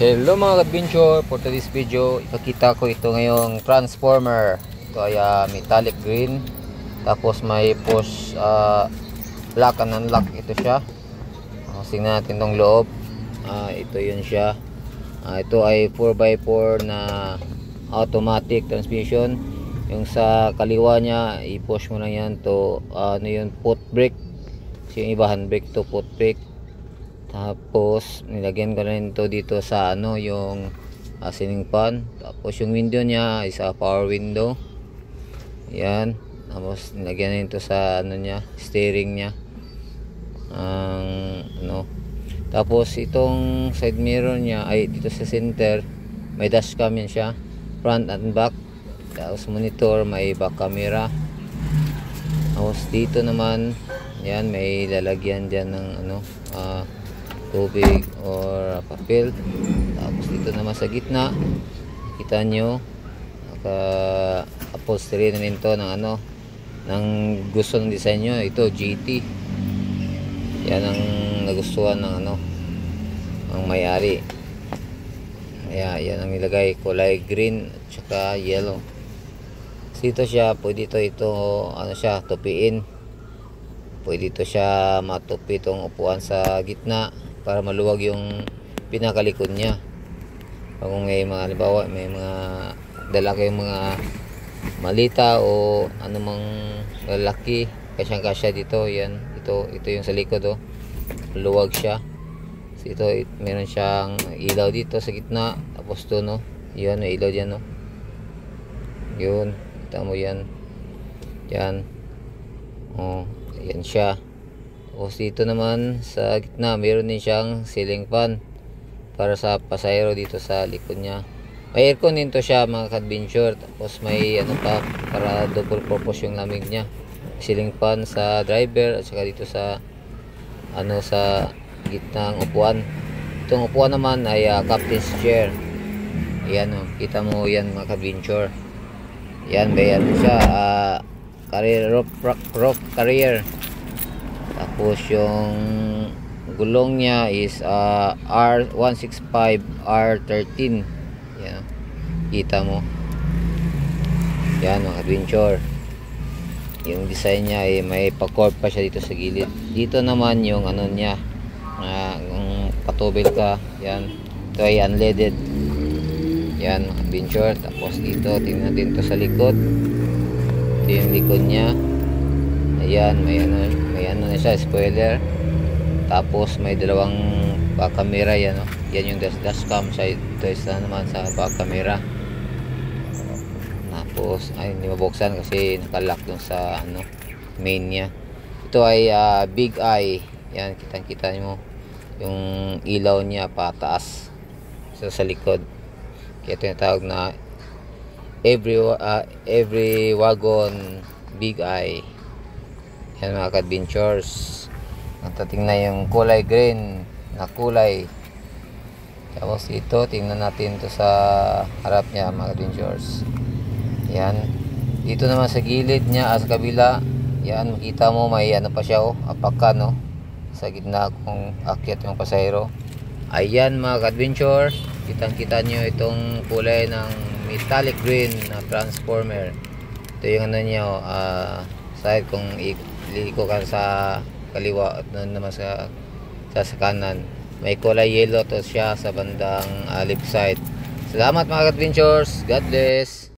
Hello mga adventure, for today's video ipakita ko ito ngayong transformer. Ito ay metallic green, tapos may push lock and unlock. Ito siya. Tingnan natin tong loob. Ito yun siya. Ito ay 4x4 na automatic transmission. Yung sa kaliwa niya, i-push mo lang yan to yun, foot brake. Yung iba handbrake to foot brake. Tapos nilagyan ko rin to dito sa yung ceiling fan. Tapos yung window niya is power window. Yan. Tapos nilagyan rin to sa niya, steering niya. Tapos itong side mirror niya ay dito sa center, may dashcam yan siya, front and back. Tapos monitor, may back camera. Tapos dito naman, yan, may lalagyan diyan ng tubig or papel. Tapos dito naman sa gitna, kita nyo naka upholstery na rin to ng ng gusto ng design nyo. Ito GT, yan ang nagustuhan ng ang may-ari. Yan ang nilagay, kulay green at saka yellow. Dito siya, pwede ito siya tupiin. Pwede ito siya matupi itong upuan sa gitna para maluwag yung pinakalikod niya. Kung may mga, halimbawa, may mga dala kayong mga malita o anumang lalaki, kasyang-kasya dito. Yan, ito yung sa likod, maluwag siya. Ito, meron siyang ilaw dito sa gitna. Tapos to, yan, may ilaw dyan, yun, kita mo yan. Yan. Yan siya. Tapos dito naman sa gitna, meron din siyang ceiling fan para sa pasahero dito sa likod niya. May aircon din to siya mga adventure. Tapos may pa para double purpose yung lamig niya. Ceiling fan sa driver at saka dito sa sa gitnang upuan. Itong upuan naman ay captain's chair. Ayan, kita mo yan mga adventure. Yan, bayan siya carrier, rope carrier. Tapos yung gulong niya is R165 R13. Yan, kita mo. Yan mga adventure. Yung design niya ay may pa-curve pa siya dito sa gilid. Dito naman yung niya, kung patubig ka, yan, ito ay unleaded. Yan mga adventure. Tapos dito tingnan natin to sa likod. Ito yung likod niya. Ayan, may na siya, spoiler. Tapos may dalawang back camera. Yan, yan yung dashcam. Ito isa naman sa back camera. Tapos ay hindi mabuksan kasi nakalock dun sa main niya. Ito ay big eye. Yan, kitang-kita mo yung ilaw niya pataas sa likod. Kaya ito yung tawag na every wagon big eye. Yan mga adventures. Tingnan yung kulay green na kulay. Tapos ito, tingnan natin to sa harap niya mga adventures. Yan. Dito naman sa gilid niya, sa kabila, yan, makita mo may pa siya, apakan, sa gitna kung akyat yung pasahero. Ayan mga adventure, kitang-kita nyo itong kulay ng metallic green na transformer. Ito yung niya, side kung iliko ka sa kaliwa at naman sa kanan. May kulay yellow to siya sa bandang left side. Salamat mga adventures. God bless.